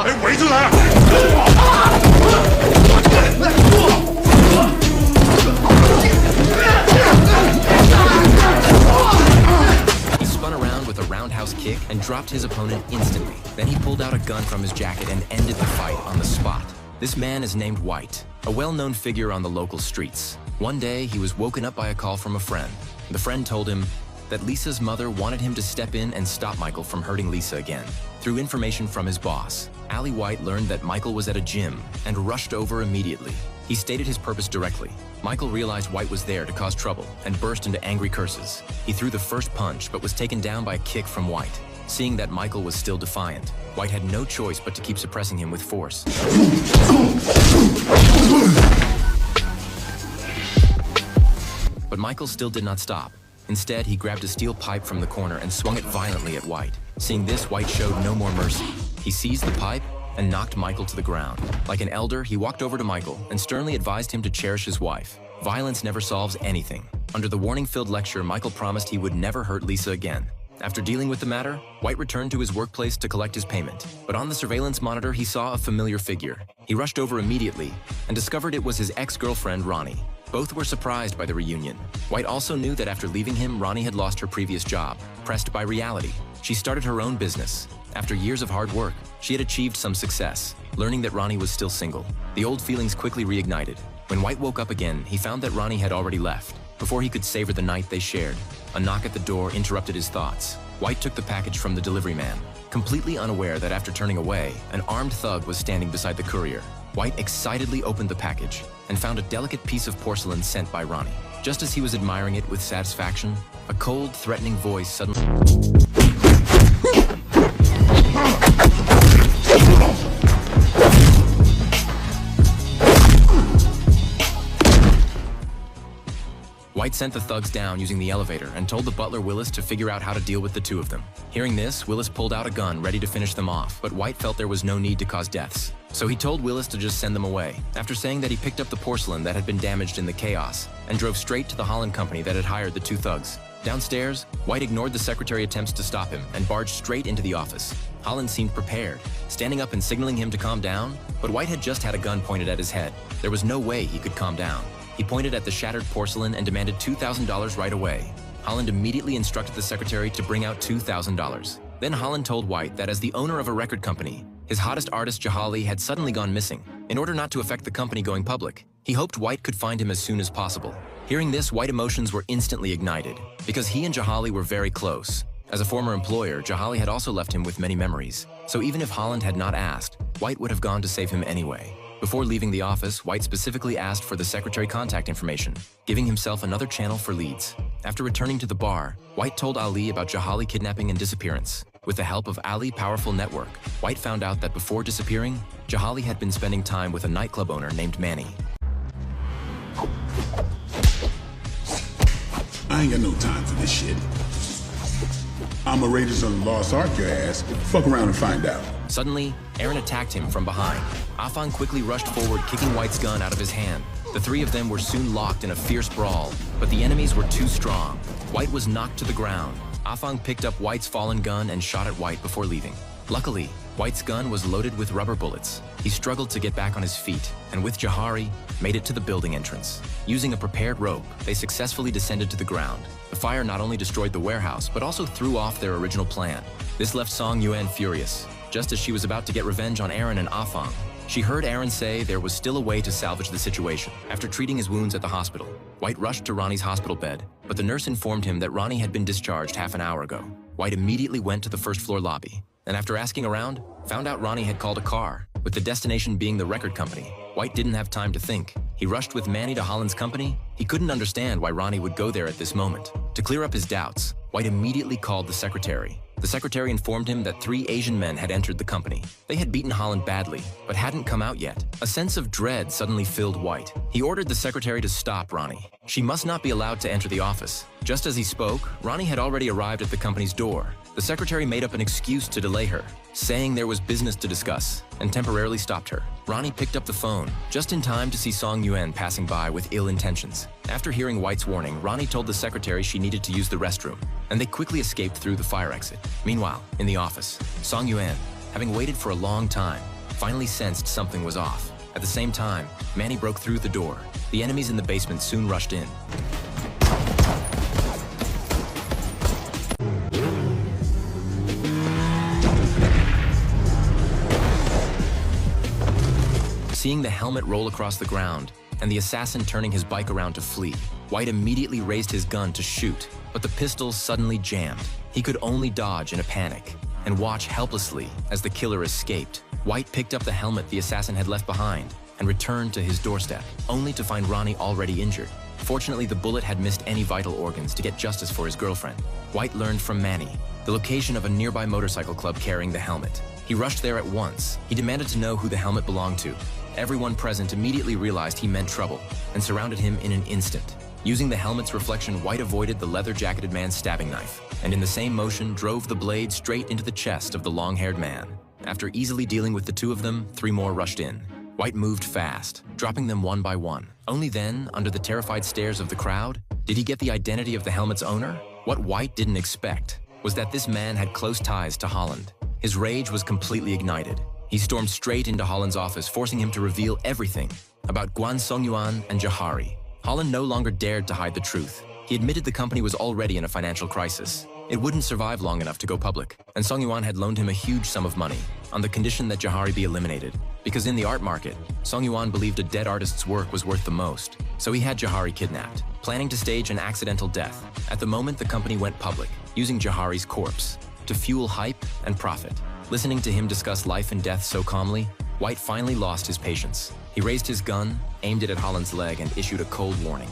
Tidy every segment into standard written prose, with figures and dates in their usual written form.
围住他！He spun around with a roundhouse kick and dropped his opponent instantly. Then he pulled out a gun from his jacket and ended the fight on the spot. This man is named White, a well-known figure on the local streets. One day, he was woken up by a call from a friend. The friend told him that Lisa's mother wanted him to step in and stop Michael from hurting Lisa again. Through information from his boss, Ali White learned that Michael was at a gym and rushed over immediately. He stated his purpose directly. Michael realized White was there to cause trouble and burst into angry curses. He threw the first punch but was taken down by a kick from White. Seeing that Michael was still defiant, White had no choice but to keep suppressing him with force. But Michael still did not stop. Instead, he grabbed a steel pipe from the corner and swung it violently at White. Seeing this, White showed no more mercy. He seized the pipe and knocked Michael to the ground. Like an elder, he walked over to Michael and sternly advised him to cherish his wife. Violence never solves anything. Under the warning-filled lecture, Michael promised he would never hurt Lisa again. After dealing with the matter, White returned to his workplace to collect his payment. But on the surveillance monitor, he saw a familiar figure. He rushed over immediately and discovered it was his ex-girlfriend, Ronnie. Both were surprised by the reunion. White also knew that after leaving him, Ronnie had lost her previous job. Pressed by reality, she started her own business. After years of hard work, she had achieved some success. Learning that Ronnie was still single, the old feelings quickly reignited. When White woke up again, he found that Ronnie had already left. Before he could savor the night they shared, a knock at the door interrupted his thoughts. White took the package from the delivery man, completely unaware that after turning away, an armed thug was standing beside the courier. White excitedly opened the package and found a delicate piece of porcelain sent by Ronnie. Just as he was admiring it with satisfaction, a cold, threatening voice suddenly... White sent the thugs down using the elevator and told the butler Willis to figure out how to deal with the two of them. Hearing this, Willis pulled out a gun ready to finish them off, but White felt there was no need to cause deaths. So he told Willis to just send them away, after saying that he picked up the porcelain that had been damaged in the chaos and drove straight to the Holland company that had hired the two thugs. Downstairs, White ignored the secretary attempts to stop him and barged straight into the office. Holland seemed prepared, standing up and signaling him to calm down, but White had just had a gun pointed at his head. There was no way he could calm down. He pointed at the shattered porcelain and demanded $2,000 right away. Holland immediately instructed the secretary to bring out $2,000. Then Holland told White that as the owner of a record company, his hottest artist Jahali had suddenly gone missing. In order not to affect the company going public, he hoped White could find him as soon as possible. Hearing this, White emotions were instantly ignited, because he and Jahali were very close. As a former employer, Jahali had also left him with many memories. So even if Holland had not asked, White would have gone to save him anyway. Before leaving the office, White specifically asked for the secretary contact information, giving himself another channel for leads. After returning to the bar, White told Ali about Jahali kidnapping and disappearance. With the help of Ali Powerful Network, White found out that before disappearing, Jahali had been spending time with a nightclub owner named Manny. I ain't got no time for this shit. I'm a Raiders of the Lost Ark your ass. Fuck around and find out. Suddenly, Aaron attacked him from behind. Afan quickly rushed forward, kicking White's gun out of his hand. The three of them were soon locked in a fierce brawl, but the enemies were too strong. White was knocked to the ground. Afan picked up White's fallen gun and shot at White before leaving. Luckily, White's gun was loaded with rubber bullets. He struggled to get back on his feet, and with Jahari, made it to the building entrance. Using a prepared rope, they successfully descended to the ground. The fire not only destroyed the warehouse, but also threw off their original plan. This left Song Yuan furious. Just as she was about to get revenge on Aaron and Afan, she heard Aaron say there was still a way to salvage the situation. After treating his wounds at the hospital, White rushed to Ronnie's hospital bed, but the nurse informed him that Ronnie had been discharged half an hour ago. White immediately went to the first-floor lobby, and after asking around, found out Ronnie had called a car, with the destination being the record company. White didn't have time to think. He rushed with Manny to Holland's company. He couldn't understand why Ronnie would go there at this moment. To clear up his doubts, White immediately called the secretary. The secretary informed him that 3 Asian men had entered the company. They had beaten Holland badly, but hadn't come out yet. A sense of dread suddenly filled White. He ordered the secretary to stop Ronnie. She must not be allowed to enter the office. Just as he spoke, Ronnie had already arrived at the company's door. The secretary made up an excuse to delay her, saying there was business to discuss, and temporarily stopped her. Ronnie picked up the phone, just in time to see Song Yuan passing by with ill intentions. After hearing White's warning, Ronnie told the secretary she needed to use the restroom, and they quickly escaped through the fire exit. Meanwhile, in the office, Song Yuan, having waited for a long time, finally sensed something was off. At the same time, Manny broke through the door. The enemies in the basement soon rushed in. Seeing the helmet roll across the ground and the assassin turning his bike around to flee, White immediately raised his gun to shoot, but the pistol suddenly jammed. He could only dodge in a panic and watch helplessly as the killer escaped. White picked up the helmet the assassin had left behind and returned to his doorstep, only to find Ronnie already injured. Fortunately, the bullet had missed any vital organs to get justice for his girlfriend. White learned from Manny the location of a nearby motorcycle club carrying the helmet. He rushed there at once. He demanded to know who the helmet belonged to. Everyone present immediately realized he meant trouble and surrounded him in an instant. Using the helmet's reflection, White avoided the leather-jacketed man's stabbing knife, and in the same motion drove the blade straight into the chest of the long-haired man. After easily dealing with the two of them, 3 more rushed in. White moved fast, dropping them one by one. Only then, under the terrified stares of the crowd, did he get the identity of the helmet's owner. What White didn't expect was that this man had close ties to Holland. His rage was completely ignited. He stormed straight into Holland's office, forcing him to reveal everything about Guan Songyuan and Jahari. Holland no longer dared to hide the truth. He admitted the company was already in a financial crisis. It wouldn't survive long enough to go public, and Songyuan had loaned him a huge sum of money on the condition that Jahari be eliminated. Because in the art market, Songyuan believed a dead artist's work was worth the most, so he had Jahari kidnapped, planning to stage an accidental death. At the moment the company went public, using Jahari's corpse to fuel hype and profit. Listening to him discuss life and death so calmly, White finally lost his patience. He raised his gun, aimed it at Holland's leg, and issued a cold warning.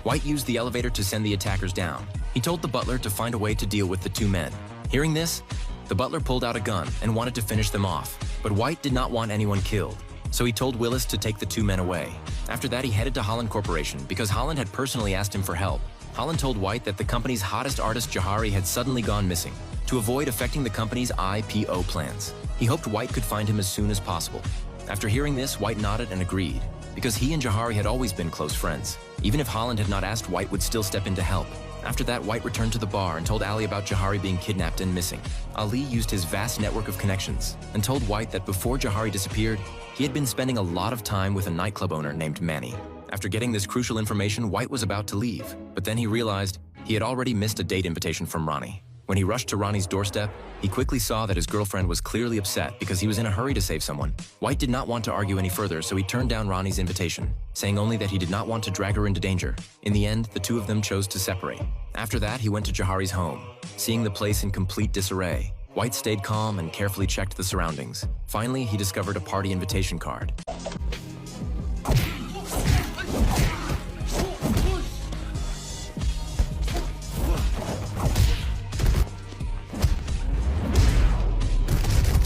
White used the elevator to send the attackers down. He told the butler to find a way to deal with the 2 men. Hearing this, the butler pulled out a gun and wanted to finish them off, but White did not want anyone killed, so he told Willis to take the 2 men away. After that, he headed to Holland Corporation because Holland had personally asked him for help. Holland told White that the company's hottest artist, Jahari, had suddenly gone missing. To avoid affecting the company's IPO plans, he hoped White could find him as soon as possible. After hearing this, White nodded and agreed, because he and Jahari had always been close friends. Even if Holland had not asked, White would still step in to help. After that, White returned to the bar and told Ali about Jahari being kidnapped and missing. Ali used his vast network of connections and told White that before Jahari disappeared, he had been spending a lot of time with a nightclub owner named Manny. After getting this crucial information, White was about to leave, but then he realized he had already missed a date invitation from Ronnie. When he rushed to Ronnie's doorstep, he quickly saw that his girlfriend was clearly upset because he was in a hurry to save someone. White did not want to argue any further, so he turned down Ronnie's invitation, saying only that he did not want to drag her into danger. In the end, the 2 of them chose to separate. After that, he went to Jahari's home. Seeing the place in complete disarray, White stayed calm and carefully checked the surroundings. Finally, he discovered a party invitation card.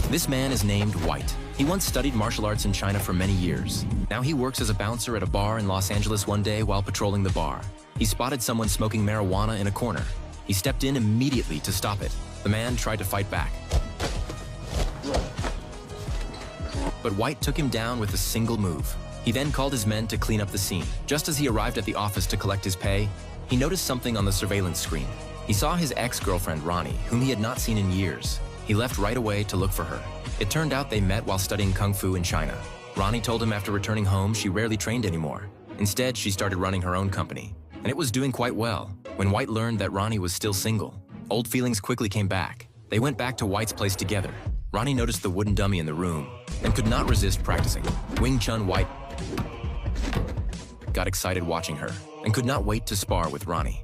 This man is named White. He once studied martial arts in China for many years. Now he works as a bouncer at a bar in Los Angeles one day while patrolling the bar. He spotted someone smoking marijuana in a corner. He stepped in immediately to stop it. The man tried to fight back, but White took him down with a single move. He then called his men to clean up the scene. Just as he arrived at the office to collect his pay, he noticed something on the surveillance screen. He saw his ex-girlfriend Ronnie, whom he had not seen in years. He left right away to look for her. It turned out they met while studying Kung Fu in China. Ronnie told him after returning home she rarely trained anymore. Instead, she started running her own company, and it was doing quite well. When White learned that Ronnie was still single, old feelings quickly came back. They went back to White's place together. Ronnie noticed the wooden dummy in the room and could not resist practicing. Wing Chun White got excited watching her and could not wait to spar with Ronnie.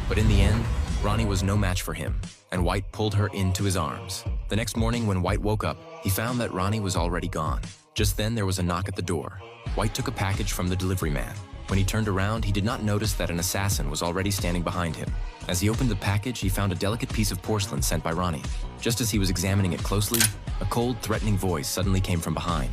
But in the end, Ronnie was no match for him, and White pulled her into his arms. The next morning when White woke up, he found that Ronnie was already gone. Just then there was a knock at the door. White took a package from the delivery man. When he turned around, he did not notice that an assassin was already standing behind him. As he opened the package, he found a delicate piece of porcelain sent by Ronnie. Just as he was examining it closely, a cold, threatening voice suddenly came from behind.